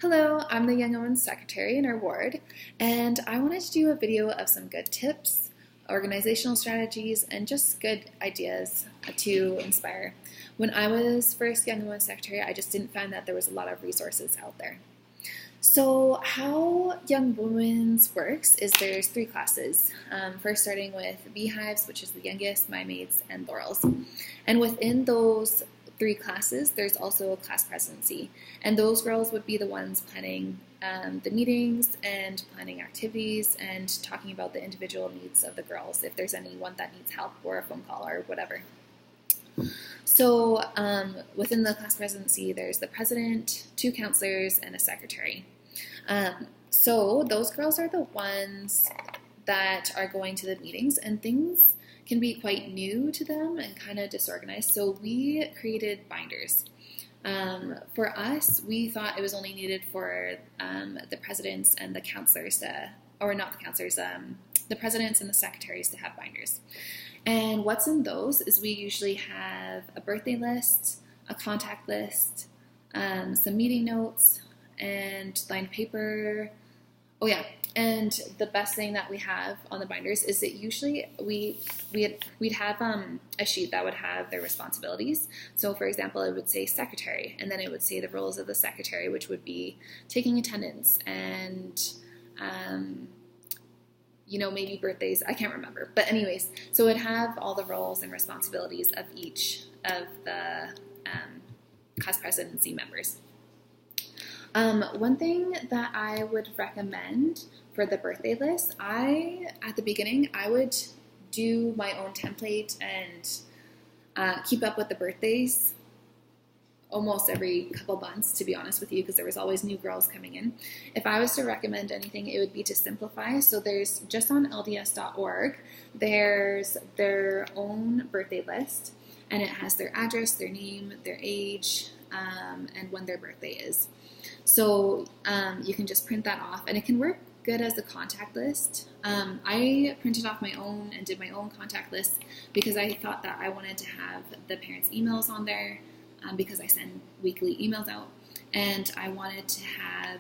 Hello, I'm the Young Women's Secretary in our ward, and I wanted to do a video of some good tips, organizational strategies, and just good ideas to inspire. When I was first Young Women's Secretary, I just didn't find that there was a lot of resources out there. So how Young Women's works is there's three classes. First starting with Beehives, which is the youngest, My Maids, and Laurels. And within those three classes, there's also a class presidency. And those girls would be the ones planning the meetings and planning activities and talking about the individual needs of the girls, if there's anyone that needs help or a phone call or whatever. So within the class presidency, there's the president, two counselors, and a secretary. So those girls are the ones that are going to the meetings, and things can be quite new to them and kind of disorganized. So we created binders. For us, we thought it was only needed for the presidents and the counselors the presidents and the secretaries to have binders. And what's in those is we usually have a birthday list, a contact list, some meeting notes, and lined paper. Oh yeah, and the best thing that we have on the binders is that usually we'd have a sheet that would have their responsibilities. So for example, it would say secretary, and then it would say the roles of the secretary, which would be taking attendance and maybe birthdays, I can't remember. But anyways, so it'd have all the roles and responsibilities of each of the class presidency members. One thing that I would recommend for the birthday list, at the beginning, I would do my own template and keep up with the birthdays almost every couple months, to be honest with you, because there was always new girls coming in. If I was to recommend anything, it would be to simplify. So there's just on LDS.org, there's their own birthday list, and it has their address, their name, their age, and when their birthday is. So you can just print that off, and it can work good as a contact list. I printed off my own and did my own contact list because I thought that I wanted to have the parents' emails on there because I send weekly emails out, and I wanted to have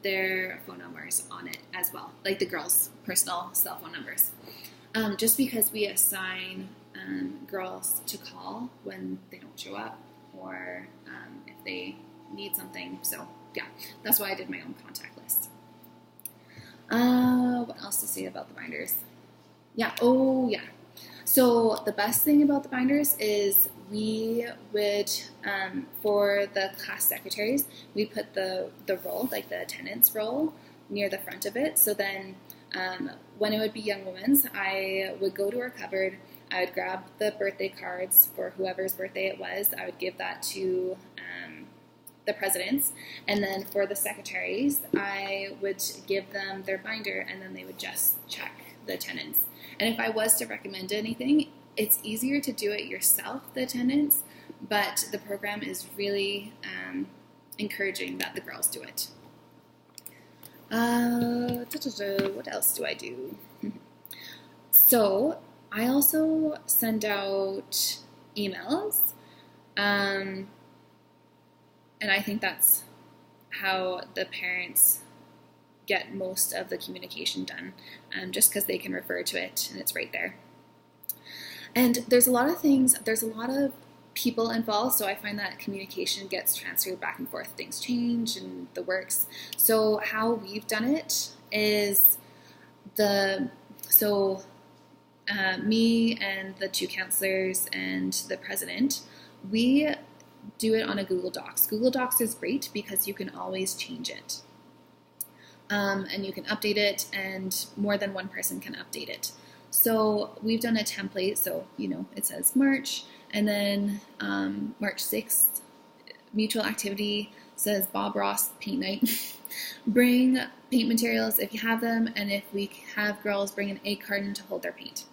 their phone numbers on it as well, like the girls' personal cell phone numbers, just because we assign girls to call when they don't show up or if they need something. So yeah, that's why I did my own contact list. What else to say about the binders? So the best thing about the binders is we would, for the class secretaries, we put the roll, like the attendance roll, near the front of it. So then when it would be Young Women's, I would go to our cupboard, I would grab the birthday cards for whoever's birthday it was, I would give that to the presidents, and then for the secretaries, I would give them their binder, and then they would just check the attendance. And if I was to recommend anything, it's easier to do it yourself, the attendance, but the program is really encouraging that the girls do it. What else do I do? So I also send out emails, and I think that's how the parents get most of the communication done, just because they can refer to it and it's right there. And there's a lot of people involved, so I find that communication gets transferred back and forth. Things change and the works. So how we've done it is me and the two counselors and the president, we do it on a Google Docs. Google Docs is great because you can always change it. And you can update it, and more than one person can update it. So we've done a template, so it says March, and then March 6th, mutual activity says Bob Ross paint night. Bring paint materials if you have them, and if we have girls, bring an egg carton to hold their paint.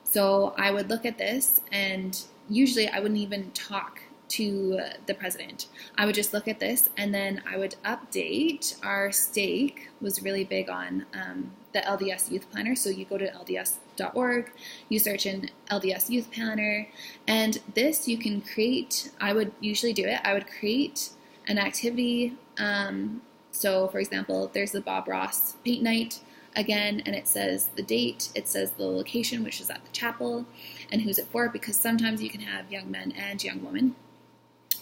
So I would look at this, and usually I wouldn't even talk to the president. I would just look at this, and then I would update. Our stake was really big on the LDS Youth Planner, so you go to LDS.org, you search in LDS Youth Planner, and this you can create. I would usually do it. I would create an activity. So for example, there's the Bob Ross paint night again, and it says the date, it says the location, which is at the chapel, and who's it for, because sometimes you can have young men and young women,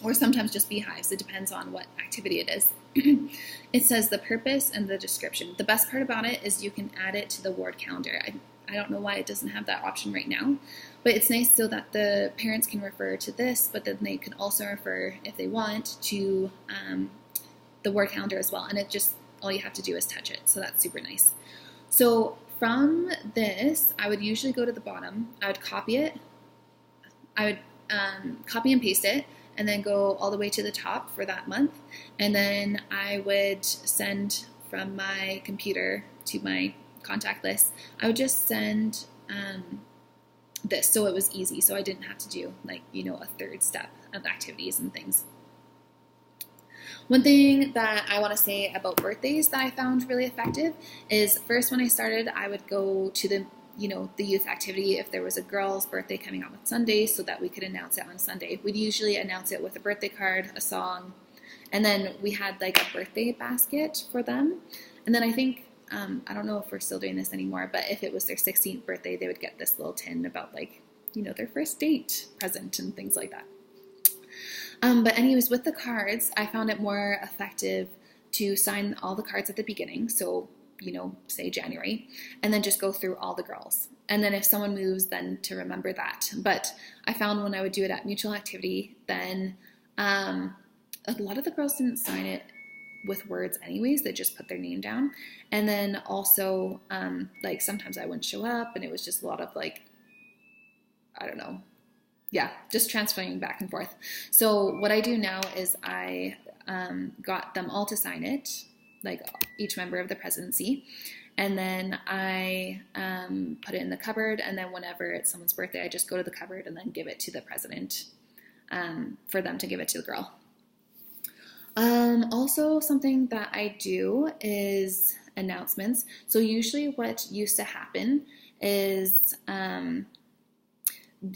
or sometimes just beehives. It depends on what activity it is. It says the purpose and the description. The best part about it is you can add it to the ward calendar. I don't know why it doesn't have that option right now, but it's nice so that the parents can refer to this, but then they can also refer, if they want, to the word calendar as well. And it just, all you have to do is touch it. So that's super nice. So from this, I would usually go to the bottom. I would copy it. I would copy and paste it, and then go all the way to the top for that month. And then I would send from my computer to my contact list. I would just send this, so it was easy. So I didn't have to do a third step of activities and things. One thing that I want to say about birthdays that I found really effective is, first, when I started, I would go to the youth activity if there was a girl's birthday coming up on Sunday, so that we could announce it on Sunday. We'd usually announce it with a birthday card, a song, and then we had a birthday basket for them. And then I think, I don't know if we're still doing this anymore, but if it was their 16th birthday, they would get this little tin about their first date present and things like that. But anyways, with the cards, I found it more effective to sign all the cards at the beginning. So, say January, and then just go through all the girls. And then if someone moves, then to remember that. But I found when I would do it at mutual activity, then a lot of the girls didn't sign it with words anyways. They just put their name down. And then also, sometimes I wouldn't show up, and it was just a lot of I don't know. Yeah, just transferring back and forth. So what I do now is I got them all to sign it, each member of the presidency, and then I put it in the cupboard, and then whenever it's someone's birthday, I just go to the cupboard and then give it to the president for them to give it to the girl. Also, something that I do is announcements. So usually what used to happen is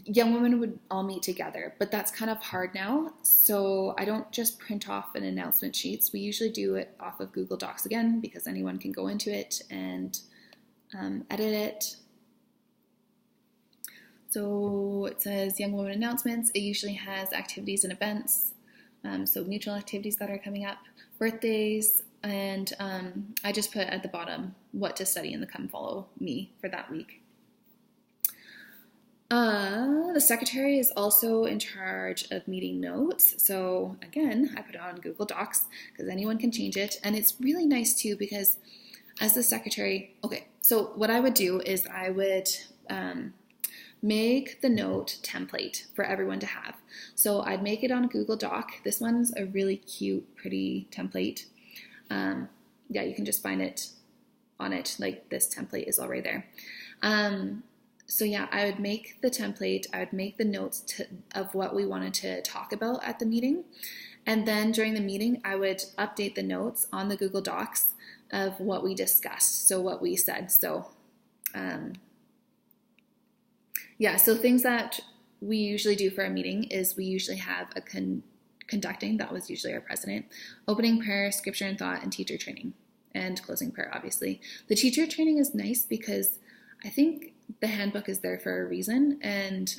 young women would all meet together, but that's kind of hard now. So I don't just print off an announcement sheets. We usually do it off of Google Docs again, because anyone can go into it and edit it. So it says young women announcements. It usually has activities and events. So mutual activities that are coming up, birthdays, and I just put at the bottom what to study in the Come Follow Me for that week. The secretary is also in charge of meeting notes. So again, I put it on Google Docs because anyone can change it. And it's really nice too, because as the secretary, so what I would do is I would make the note template for everyone to have. So I'd make it on a Google Doc. This one's a really cute, pretty template. Yeah, you can just find it on it. This template is already there. So yeah, I would make the template, I would make the notes of what we wanted to talk about at the meeting. And then during the meeting, I would update the notes on the Google Docs of what we discussed, so what we said. So so things that we usually do for a meeting is we usually have a conducting, that was usually our president, opening prayer, scripture and thought, and teacher training, and closing prayer, obviously. The teacher training is nice because I think the handbook is there for a reason, and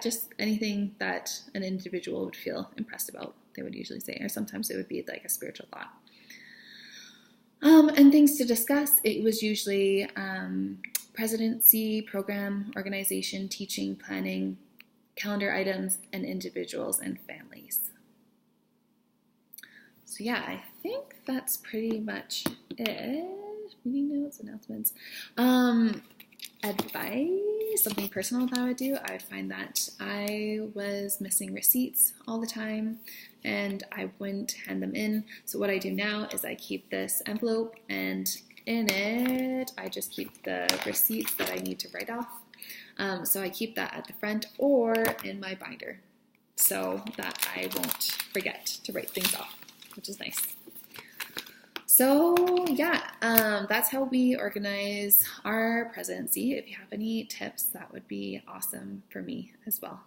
just anything that an individual would feel impressed about, they would usually say, or sometimes it would be a spiritual thought. And things to discuss, it was usually presidency, program, organization, teaching, planning, calendar items, and individuals and families. So yeah, I think that's pretty much it. Meeting notes, announcements. Advice, something personal that I would do. I would find that I was missing receipts all the time and I wouldn't hand them in. So what I do now is I keep this envelope, and in it I just keep the receipts that I need to write off. So I keep that at the front or in my binder so that I won't forget to write things off, which is nice. So yeah, that's how we organize our presidency. If you have any tips, that would be awesome for me as well.